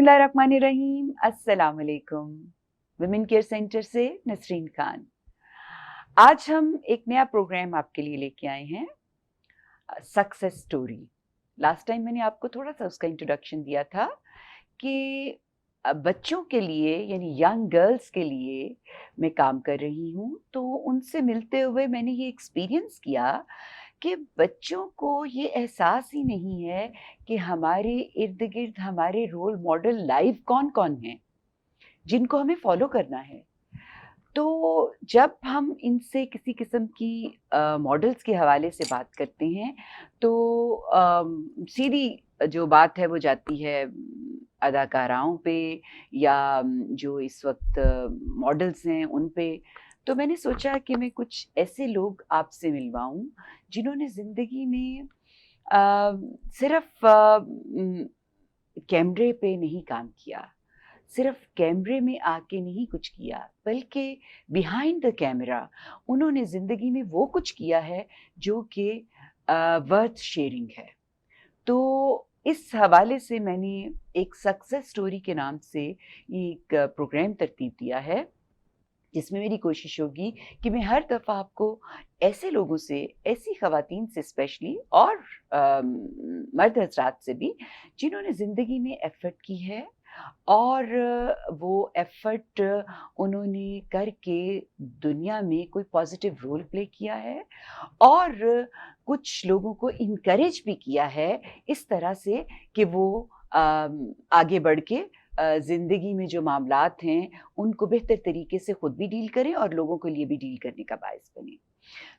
बिस्मिल्लाहिर्रहमानिर्रहीम, अस्सलाम वालेकुम। विमेन केयर सेंटर से नसरीन खान। आज हम एक नया प्रोग्राम आपके लिए लेके आए हैं, सक्सेस स्टोरी। लास्ट टाइम मैंने आपको थोड़ा सा उसका इंट्रोडक्शन दिया था कि बच्चों के लिए यानी यंग गर्ल्स के लिए मैं काम कर रही हूँ। तो उनसे मिलते हुए मैंने ये एक्सपीरियंस किया कि बच्चों को ये एहसास ही नहीं है कि हमारे इर्द-गिर्द हमारे रोल मॉडल लाइव कौन-कौन हैं, जिनको हमें फ़ॉलो करना है। तो जब हम इनसे किसी किस्म की मॉडल्स के हवाले से बात करते हैं, तो सीधी जो बात है वो जाती है अदाकाराओं पे या जो इस वक़्त मॉडल्स हैं उन पे। तो मैंने सोचा कि मैं कुछ ऐसे लोग आपसे मिलवाऊँ जिन्होंने ज़िंदगी में सिर्फ़ कैमरे पे नहीं काम किया, सिर्फ कैमरे में आके नहीं कुछ किया, बल्कि बिहाइंड द कैमरा उन्होंने ज़िंदगी में वो कुछ किया है जो कि वर्थ शेयरिंग है। तो इस हवाले से मैंने एक सक्सेस स्टोरी के नाम से एक प्रोग्राम तरतीब दिया है, जिसमें मेरी कोशिश होगी कि मैं हर दफ़ा आपको ऐसे लोगों से, ऐसी ख़वातीन से स्पेशली और मर्द हज़रात से भी, जिन्होंने ज़िंदगी में एफ़र्ट की है और वो एफ़र्ट उन्होंने करके दुनिया में कोई पॉज़िटिव रोल प्ले किया है और कुछ लोगों को इनकरेज भी किया है इस तरह से कि वो आगे बढ़ के ज़िंदगी में जो मामलात हैं, उनको बेहतर तरीके से खुद भी डील करें और लोगों के लिए भी डील करने का बाइस बनें।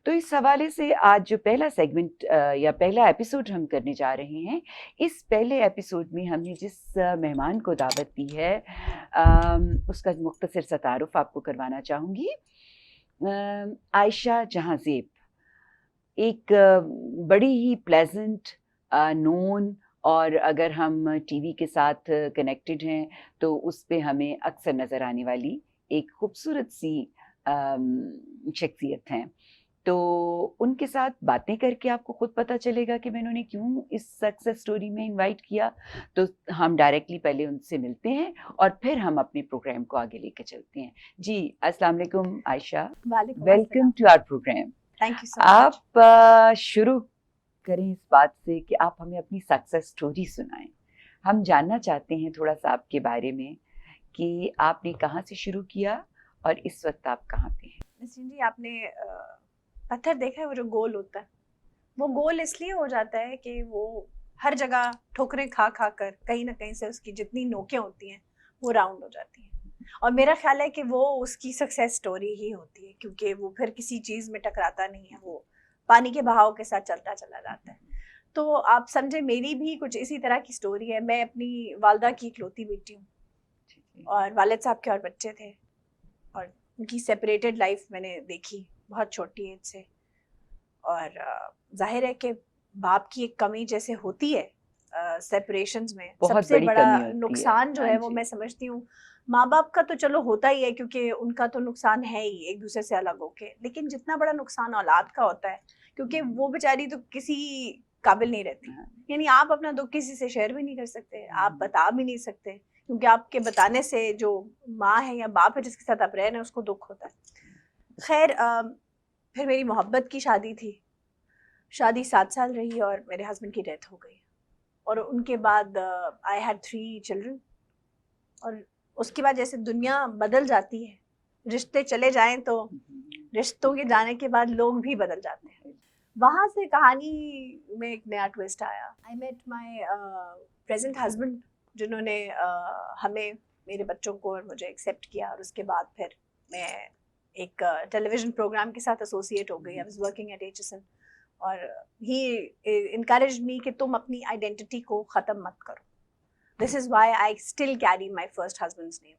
तो इस हवाले से आज जो पहला सेगमेंट या पहला एपिसोड हम करने जा रहे हैं, इस पहले एपिसोड में हमने जिस मेहमान को दावत दी है, उसका मुख्तसर सा तारुफ आपको करवाना चाहूँगी। आयशा जहाँ ज़ेब एक बड़ी ही प्लेजेंट, नोन और अगर हम टीवी के साथ कनेक्टेड हैं तो उस पे हमें अक्सर नज़र आने वाली एक खूबसूरत सी शख्सियत हैं। तो उनके साथ बातें करके आपको खुद पता चलेगा कि मैंने उन्हें क्यों इस सक्सेस स्टोरी में इनवाइट किया। तो हम डायरेक्टली पहले उनसे मिलते हैं और फिर हम अपने प्रोग्राम को आगे लेके चलते हैं। जी, अस्सलाम वालेकुम आयशा। वालेकुम welcome to our programme. Thank you so much. आप शुरू करें इस बात से कि आप हमें अपनी सक्सेस स्टोरी सुनाएं। हम जानना चाहते हैं थोड़ा सा आपके बारे में कि आपने कहाँ से शुरू किया और इस वक्त आप कहाँ पे हैं। नसरीन जी, आपने पत्थर देखा है, वो जो गोल होता है, वो गोल इसलिए हो जाता है कि वो हर जगह ठोकरें खा खा कर कहीं ना कहीं से उसकी जितनी नोकें होती हैं वो राउंड हो जाती हैं। और मेरा ख्याल है कि वो उसकी सक्सेस स्टोरी ही होती है, क्योंकि वो फिर किसी चीज़ में टकराता नहीं है, वो पानी के बहाव के साथ चलता चला जाता है। तो आप समझे, मेरी भी कुछ इसी तरह की स्टोरी है। मैं अपनी वालदा की इकलौती बेटी हूँ और वालिद साहब के और बच्चे थे, और उनकी सेपरेटेड लाइफ मैंने देखी बहुत छोटी एज से। और जाहिर है कि बाप की एक कमी जैसे होती है सेपरेशंस में, बहुत सबसे बड़ी बड़ा कमी होती है। नुकसान जो हाँ है वो जी। मैं समझती हूँ माँ बाप का तो चलो होता ही है, क्योंकि उनका तो नुकसान है ही एक दूसरे से अलग होके, लेकिन जितना बड़ा नुकसान औलाद का होता है, क्योंकि वो बेचारी तो किसी काबिल नहीं रहती। हाँ, यानी आप अपना दुख किसी से शेयर भी नहीं कर सकते, आप बता भी नहीं सकते, क्योंकि आपके बताने से जो माँ है या बाप है जिसके साथ आप रह रहे हैं उसको दुख होता है। खैर, फिर मेरी मोहब्बत की शादी थी। शादी 7 साल रही और मेरे हस्बैंड की डेथ हो गई, और उनके बाद आई हैड 3 चिल्ड्रन। और उसके बाद जैसे दुनिया बदल जाती है, रिश्ते चले जाएं तो रिश्तों के जाने के बाद लोग भी बदल जाते हैं। वहाँ से कहानी में एक नया ट्विस्ट आया। I met my present husband, जिन्होंने हमें, मेरे बच्चों को और मुझे एक्सेप्ट किया, और उसके बाद फिर मैं एक टेलीविज़न प्रोग्राम के साथ एसोसिएट हो गई। I was working at HSN, और ही इनकरेज मी कि तुम अपनी आइडेंटिटी को ख़त्म मत करो। This is why I still carry my first husband's name.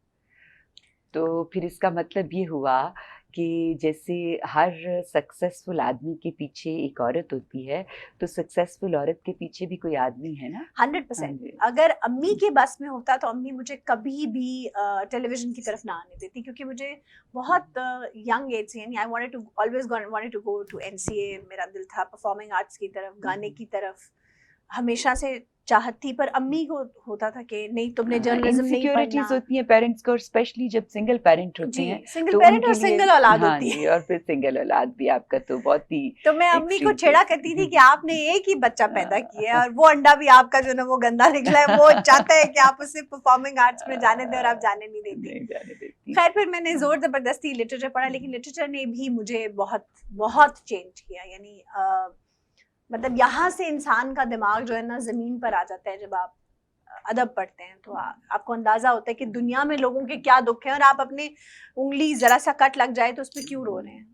तो फिर इसका मतलब ये हुआ कि जैसे हर सक्सेसफुल आदमी के पीछे एक औरत होती है, तो सक्सेसफुल औरत के पीछे भी कोई आदमी है ना। हाँ 100%। जी। अगर अम्मी के बस में होता तो अम्मी मुझे कभी भी टेलीविजन की तरफ ना आने देती, क्योंकि मुझे बहुत यंग एज से, यानी I wanted to always wanted to go to NCA। मेरा दिल था परफॉर्मिंग आर्ट्स की तरफ, गाने की तरफ, हमेशा से चाहत थी, पर अम्मी को होता था कि नहीं तुमने जर्नलिज्म नहीं पढ़ना। इनसिक्योरिटीज होती हैं पेरेंट्स को, और स्पेशली जब सिंगल पेरेंट होते जी, हैं सिंगल तो पेरेंट उनके और लिए। सिंगल औलाद हाँ होती जी, है। और फिर सिंगल औलाद भी आपका तो बहुत ही तो मैं अम्मी को एक्सट्रीम छेड़ा केस करती थी कि आपने एक ही बच्चा पैदा किया है और वो अंडा भी आपका जो ना वो गंदा निकला है, वो चाहता है कि आप उसे परफॉर्मिंग आर्ट्स में जाने दें और आप जाने नहीं देती। नहीं जाने देती। खैर फिर मैंने जोर जबरदस्ती लिटरेचर पढ़ा, लेकिन लिटरेचर ने भी मुझे बहुत बहुत चेंज किया। यानी मतलब यहाँ से इंसान का दिमाग जो है ना जमीन पर आ जाता है जब आप अदब पढ़ते हैं, तो आपको अंदाजा होता है कि दुनिया में लोगों के क्या दुख हैं और आप अपने उंगली जरा सा कट लग जाए तो उस पर क्यों रो रहे हैं।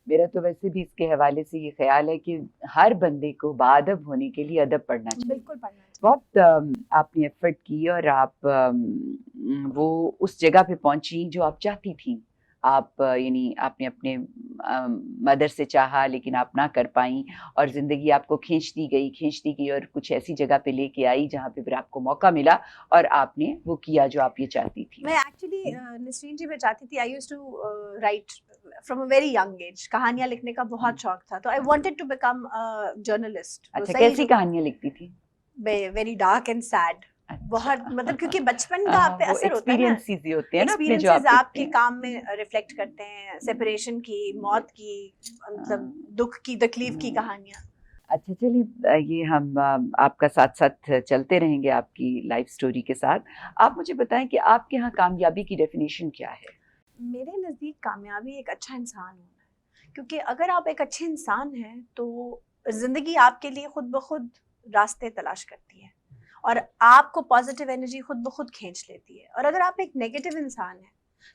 मेरा तो वैसे भी इसके हवाले से ये ख्याल है कि हर बंदे को बाअदब होने के लिए अदब पढ़ना चाहिए। बिल्कुल पढ़ना चाहिए। बहुत आपने एफर्ट की और आप वो उस जगह पे पहुंची जो आप चाहती थी। आप यानी आपने अपने मदर से चाहा लेकिन आप ना कर पाई, और ज़िंदगी आपको खींचती गई और कुछ ऐसी जगह पे लेके आई जहाँ पे फिर आपको मौका मिला और आपने वो किया जो आप ये चाहती थी। मैं एक्चुअली नसरीन जी मैं चाहती थी, I used to write from a very young age, कहानियां लिखने का बहुत शौक था, तो I wanted to become a journalist. अच्छा, कैसी कहानियां लिखती थी? Very dark and sad. अच्छा। बहुत मतलब क्योंकि बचपन का आप पे वो असर होता है ना, एक्सपीरियंसेस होते हैं ना अपने जो एक्सपीरियंसेस आप आपके काम में रिफ्लेक्ट करते हैं, सेपरेशन की, मौत की, मतलब दुख की, तकलीफ की कहानियां। अच्छा चलिए, ये हम आपका साथ साथ चलते रहेंगे आपकी लाइफ स्टोरी के साथ। आप मुझे बताएं कि आपके यहाँ कामयाबी की डेफिनेशन क्या है? मेरे नज़दीक कामयाबी एक अच्छा इंसान होना है, क्योंकि अगर आप एक अच्छे इंसान हैं तो ज़िंदगी आपके लिए खुद ब खुद रास्ते तलाश करती है और आपको पॉजिटिव एनर्जी खुद ब खुद खींच लेती है। और अगर आप एक नेगेटिव इंसान हैं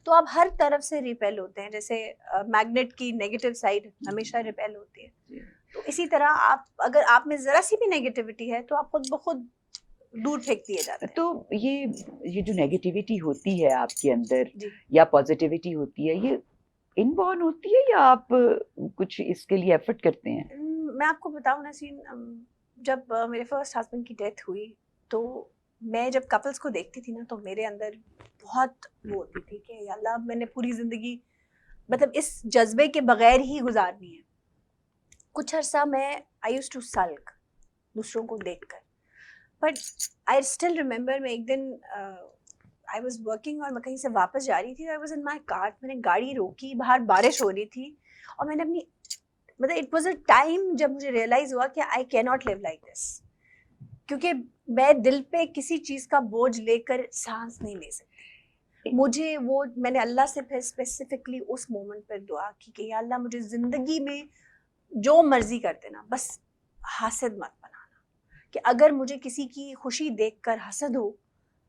तो आप हर तरफ से रिपेल होते हैं, जैसे मैग्नेट की नेगेटिव साइड हमेशा रिपेल होती है। तो इसी तरह आप अगर आप में ज़रा सी भी नेगेटिविटी है तो आप खुद ब खुद दूर फेंक दिए जाते हैं। तो ये जो नेगेटिविटी होती है आपके अंदर जी। या पॉजिटिविटी होती है, ये इनबॉर्न होती है या आप कुछ इसके लिए एफर्ट करते हैं? मैं आपको बताऊं नसीन, जब मेरे फर्स्ट हस्बैंड की डेथ हुई तो मैं जब कपल्स को देखती थी ना तो मेरे अंदर बहुत वो होती थी कि अल्लाह मैंने पूरी ज़िंदगी मतलब इस जज्बे के बगैर ही गुजारनी है। कुछ अरसा मैं आई यूज्ड टू सल्क दूसरों को देखकर, बट आई स्टिल रिमेंबर मैं एक दिन आई वाज वर्किंग और मैं कहीं से वापस जा रही थी, I was in my car, मैंने गाड़ी रोकी, बाहर बारिश हो रही थी और मैंने अपनी मतलब इट वाज अ टाइम जब मुझे रियलाइज हुआ कि I can not live like this, क्योंकि मैं दिल पे किसी चीज़ का बोझ लेकर सांस नहीं ले सकती। मुझे वो मैंने अल्लाह से फिर स्पेसिफिकली उस मोमेंट पर दुआ की कि या अल्लाह मुझे ज़िंदगी में जो मर्जी कर देना, बस हासिद मत बनाना, कि अगर मुझे किसी की खुशी देखकर हसद हो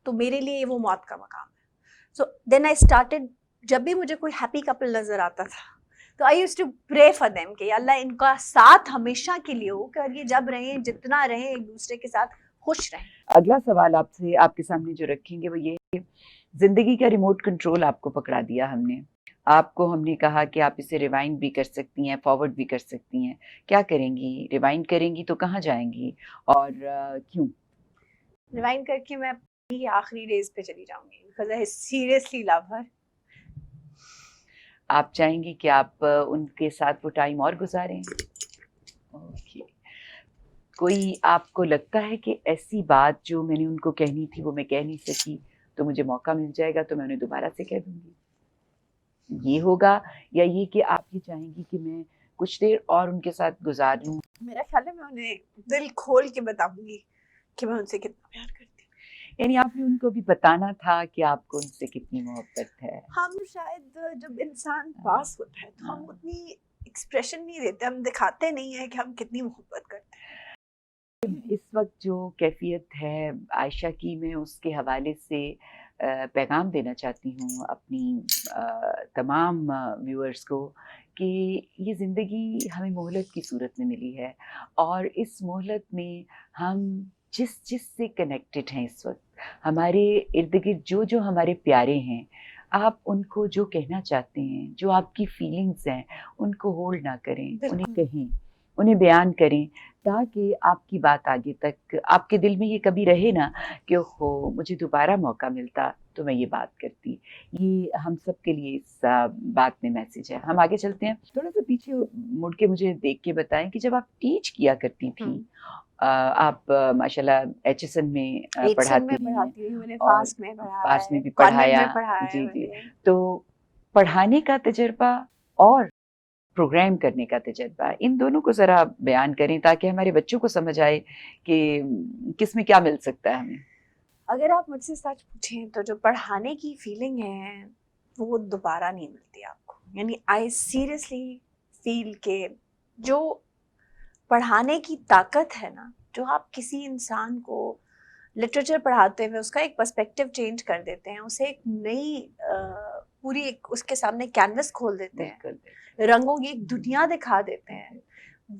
तो मेरे लिए वो मौत का मकाम है। सो देन आई स्टार्टेड, जब भी मुझे कोई हैप्पी कपल नजर आता था तो I used to pray for them कि अल्लाह इनका साथ हमेशा के लिए हो, कि और ये जब रहें जितना रहें एक दूसरे के साथ खुश रहें। अगला सवाल आपसे आपके सामने जो रखेंगे वो ये है कि जिंदगी का रिमोट कंट्रोल आपको पकड़ा दिया हमने, आपको हमने कहा कि आप इसे रिवाइंड भी कर सकती हैं, फॉरवर्ड भी कर सकती हैं, क्या करेंगी? रिवाइंड करेंगी तो कहाँ जाएंगी और क्यों? रिवाइंड करके मैं अपनी आखिरी डेज पे चली जाऊंगी, बिकॉज आई सीरियसली लव हर। आप चाहेंगी कि आप उनके साथ वो टाइम और गुजारें? ओके। कोई आपको लगता है कि ऐसी बात जो मैंने उनको कहनी थी वो मैं कह नहीं सकी, तो मुझे मौका मिल जाएगा तो मैं उन्हें दोबारा से कह दूंगी, ये होगा? या ये कि आप ये चाहेंगी कि मैं कुछ देर और उनके साथ गुजार लूं? मेरा ख्याल है मैं उन्हें दिल खोल के बताऊंगी कि मैं उनसे कितना प्यार करती हूँ। यानी आपने उनको भी बताना था कि आपको उनसे कितनी मोहब्बत है। हम शायद जब इंसान पास होता है तो हम उतनी एक्सप्रेशन नहीं देते, हम दिखाते नहीं है कि हम कितनी मोहब्बत करते हैं। इस वक्त जो कैफियत है आयशा की, मैं उसके हवाले से पैगाम देना चाहती हूँ अपनी तमाम व्यूअर्स को कि ये ज़िंदगी हमें मोहलत की सूरत में मिली है और इस मोहलत में हम जिस जिस से कनेक्टेड हैं इस वक्त, हमारे इर्द गिर्द जो जो हमारे प्यारे हैं, आप उनको जो कहना चाहते हैं, जो आपकी फीलिंग्स हैं, उनको होल्ड ना करें, उन्हें कहें, उन्हें बयान करें, ताकि आपकी बात आगे तक आपके दिल में ये कभी रहे ना कि हो मुझे दोबारा मौका मिलता तो मैं ये बात करती। ये हम सब के लिए इस बात में मैसेज है। हम आगे चलते हैं, थोड़ा सा पीछे मुड़ के मुझे देख के बताएं कि जब आप टीच किया करती थी आप माशाल्लाह एचएसएन में एचएन में पढ़ाती हैं पढ़ाती हूँ, मैंने और फास्ट में पढ़ाया पास में है, भी कॉन्वेंट पढ़ाया। में पढ़ाया है जी, जी। मैंने। तो पढ़ाने का तजुर्बा और प्रोग्राम करने का तजुर्बा, इन दोनों को ज़रा बयान करें ताकि हमारे बच्चों को समझ आए कि किसमें क्या मिल सकता है हमें। अगर आप मुझसे सच पूछें तो जो पढ़ाने की फीलिंग है वो दोबारा नहीं मिलती आपको। यानी आई सीरियसली फील के जो पढ़ाने की ताकत है ना, जो आप किसी इंसान को लिटरेचर पढ़ाते हुए उसका एक पर्सपेक्टिव चेंज कर देते हैं, उसे एक नई पूरी एक उसके सामने कैनवस खोल देते हैं, बिल्कुल। रंगों की एक दुनिया दिखा देते हैं,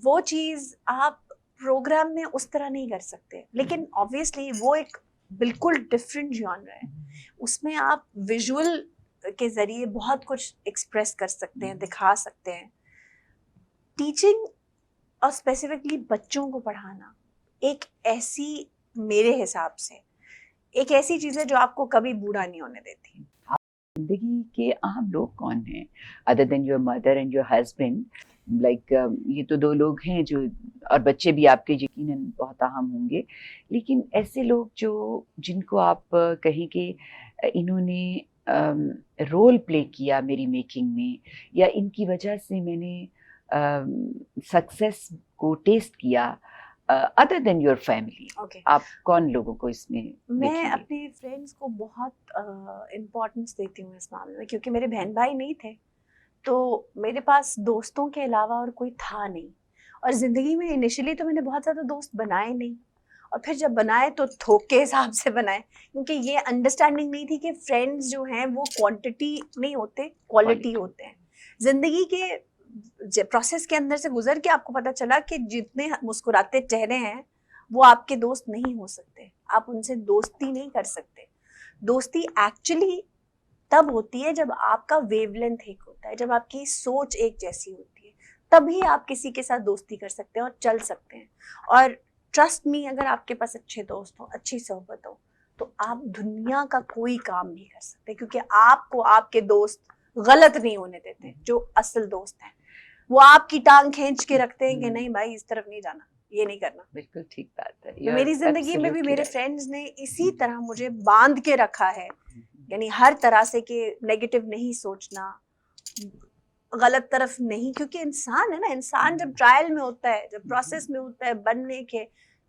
वो चीज़ आप प्रोग्राम में उस तरह नहीं कर सकते। लेकिन ऑब्वियसली वो एक बिल्कुल डिफरेंट जॉनर है, उसमें आप विजुअल के ज़रिए बहुत कुछ एक्सप्रेस कर सकते हैं, दिखा सकते हैं। टीचिंग और स्पेसिफिकली बच्चों को पढ़ाना एक ऐसी, मेरे हिसाब से एक ऐसी चीज़ है जो आपको कभी बूढ़ा नहीं होने देती। ज़िंदगी के आम लोग कौन हैं? Other than your mother and your husband, like ये तो 2 लोग हैं जो, और बच्चे भी आपके यकीनन बहुत अहम होंगे। लेकिन ऐसे लोग जो जिनको आप कहें कि इन्होंने रोल प्ले किया मेरी मेकिंग में, या इनकी वजह से मैंने सक्सेस को टेस्ट किया, other than your family, okay, आप कौन लोगों को इसमें मैं देखेंगे? अपने फ्रेंड्स को बहुत इम्पोर्टेंस देती हूँ इस मामले में, क्योंकि मेरे बहन भाई नहीं थे तो मेरे पास दोस्तों के अलावा और कोई था नहीं। और ज़िंदगी में इनिशियली तो मैंने बहुत ज़्यादा दोस्त बनाए नहीं, और फिर जब बनाए तो थोक के हिसाब से बनाए, क्योंकि ये अंडरस्टैंडिंग नहीं थी कि फ्रेंड्स जो हैं वो क्वांटिटी नहीं होते, क्वालिटी होते हैं। ज़िंदगी के प्रोसेस के अंदर से गुजर के आपको पता चला कि जितने मुस्कुराते चेहरे हैं वो आपके दोस्त नहीं हो सकते, आप उनसे दोस्ती नहीं कर सकते। दोस्ती एक्चुअली तब होती है जब आपका वेवलेंथ एक होता है, जब आपकी सोच एक जैसी होती है, तभी आप किसी के साथ दोस्ती कर सकते हैं और चल सकते हैं। और ट्रस्ट मी, अगर आपके पास अच्छे दोस्त हो, अच्छी सोहबत हो, तो आप दुनिया का कोई काम नहीं कर सकते, क्योंकि आपको आपके दोस्त गलत नहीं होने देते। जो असल दोस्त हैं वो आपकी टांग खींच के रखते हैं कि नहीं भाई इस तरफ नहीं जाना, ये नहीं करना। बिल्कुल ठीक बात है। तो मेरी जिंदगी में भी मेरे फ्रेंड्स ने इसी तरह मुझे बांध के रखा है, यानी हर तरह से कि नेगेटिव नहीं सोचना, गलत तरफ नहीं, क्योंकि इंसान है ना, इंसान जब ट्रायल में होता है, जब प्रोसेस में होता है बनने के,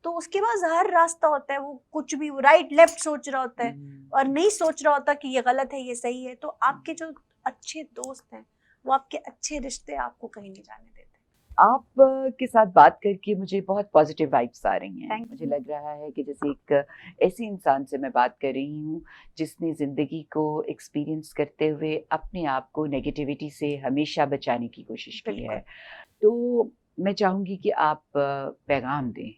तो उसके पास हर रास्ता होता है, वो कुछ भी राइट लेफ्ट सोच रहा होता है और नहीं सोच रहा होता कि ये गलत है ये सही है। तो आपके जो अच्छे दोस्त हैं वो आपके अच्छे रिश्ते आपको कहीं नहीं जाने देते। आप के साथ बात करके मुझे बहुत पॉजिटिव वाइब्स आ रही हैं। Thank मुझे you. लग रहा है कि जैसे एक ऐसे इंसान से मैं बात कर रही हूँ जिसने ज़िंदगी को एक्सपीरियंस करते हुए अपने आप को नेगेटिविटी से हमेशा बचाने की कोशिश की है। तो मैं चाहूँगी कि आप पैगाम दें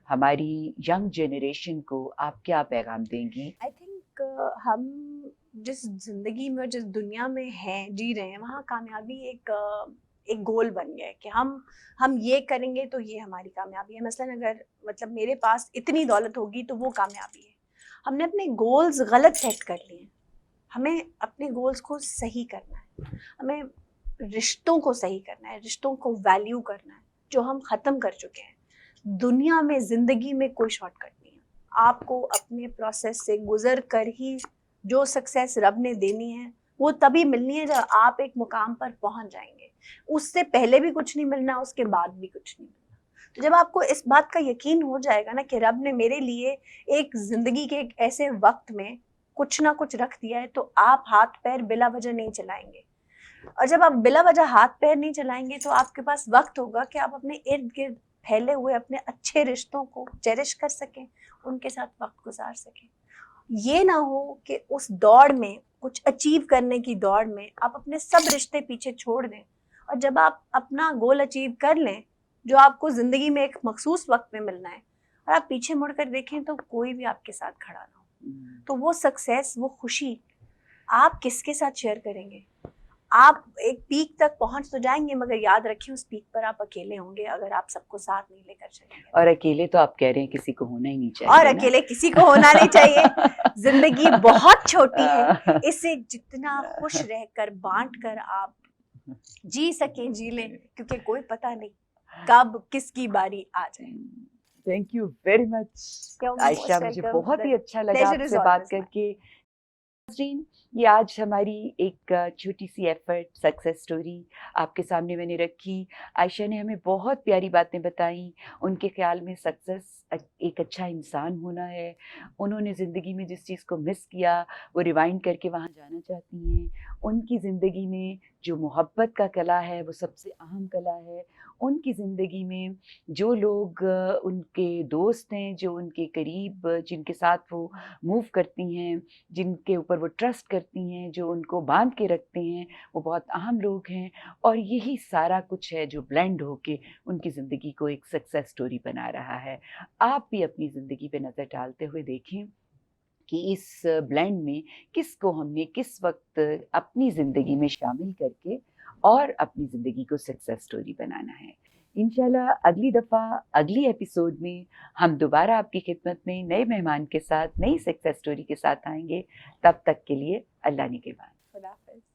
हमारी यंग जनरेशन को, आप क्या पैगाम देंगी? आई थिंक हम जिस जिंदगी में, जिस दुनिया में हैं, जी रहे हैं, वहाँ कामयाबी एक गोल बन गया है कि हम ये करेंगे तो ये हमारी कामयाबी है। मसलन अगर मतलब मेरे पास इतनी दौलत होगी तो वो कामयाबी है। हमने अपने गोल्स गलत सेट कर लिए हैं। हमें अपने गोल्स को सही करना है, हमें रिश्तों को सही करना है, रिश्तों को वैल्यू करना है जो हम ख़त्म कर चुके हैं। दुनिया में, ज़िंदगी में कोई शॉर्टकट नहीं है। आपको अपने प्रोसेस से गुजर कर ही जो सक्सेस रब ने देनी है वो तभी मिलनी है जब आप एक मुकाम पर पहुंच जाएंगे। उससे पहले भी कुछ नहीं मिलना, उसके बाद भी कुछ नहीं मिलना। तो जब आपको इस बात का यकीन हो जाएगा ना कि रब ने मेरे लिए एक जिंदगी के एक ऐसे वक्त में कुछ ना कुछ रख दिया है, तो आप हाथ पैर बिला वजह नहीं चलाएंगे। और जब आप बिला वजह हाथ पैर नहीं चलाएंगे तो आपके पास वक्त होगा कि आप अपने इर्द गिर्द फैले हुए अपने अच्छे रिश्तों को चेरिश कर सकें, उनके साथ वक्त गुजार सकें। ये ना हो कि उस दौड़ में, कुछ अचीव करने की दौड़ में, आप अपने सब रिश्ते पीछे छोड़ दें, और जब आप अपना गोल अचीव कर लें जो आपको ज़िंदगी में एक मखसूस वक्त में मिलना है, और आप पीछे मुड़ कर देखें तो कोई भी आपके साथ खड़ा ना हो, तो वो सक्सेस, वो खुशी आप किसके साथ शेयर करेंगे? आप एक पीक तक पहुंच तो जाएंगे, मगर याद रखिए उस पीक पर आप अकेले होंगे अगर आप सबको साथ नहीं लेकर चलेंगे। और अकेले तो आप कह रहे हैं किसी को होना ही नहीं चाहिए और ना? अकेले किसी को होना नहीं चाहिए। जिंदगी बहुत छोटी है, इसे जितना खुश रहकर बांट कर आप जी सकें जी लें, क्योंकि कोई पता नहीं कब किसकी बारी आ जाए। Thank you very much You're Ayesha, most मुझे welcome. बहुत ही The अच्छा लगा pleasure is आपसे बात always mine. करके। नाज़रीन, ये आज हमारी एक छोटी सी एफर्ट सक्सेस स्टोरी आपके सामने मैंने रखी। आयशा ने हमें बहुत प्यारी बातें बताई। उनके ख्याल में सक्सेस एक अच्छा इंसान होना है। उन्होंने ज़िंदगी में जिस चीज़ को मिस किया वो रिवाइंड करके वहाँ जाना चाहती हैं। उनकी ज़िंदगी में जो मोहब्बत का कला है वो सबसे अहम कला है। उनकी ज़िंदगी में जो लोग उनके दोस्त हैं, जो उनके करीब जिनके साथ वो मूव करती हैं, जिनके ऊपर वो ट्रस्ट करती हैं, जो उनको बांध के रखते हैं, वो बहुत अहम लोग हैं। और यही सारा कुछ है जो ब्लेंड होके उनकी ज़िंदगी को एक सक्सेस स्टोरी बना रहा है। आप भी अपनी ज़िंदगी पे नज़र डालते हुए देखें कि इस ब्लेंड में किसको हमने किस वक्त अपनी ज़िंदगी में शामिल करके और अपनी ज़िंदगी को सक्सेस स्टोरी बनाना है। इंशाल्लाह अगली दफ़ा अगली एपिसोड में हम दोबारा आपकी खिदमत में नए मेहमान के साथ नई सक्सेस स्टोरी के साथ आएंगे। तब तक के लिए अल्लाह निगहबान। खुदा हाफिज़।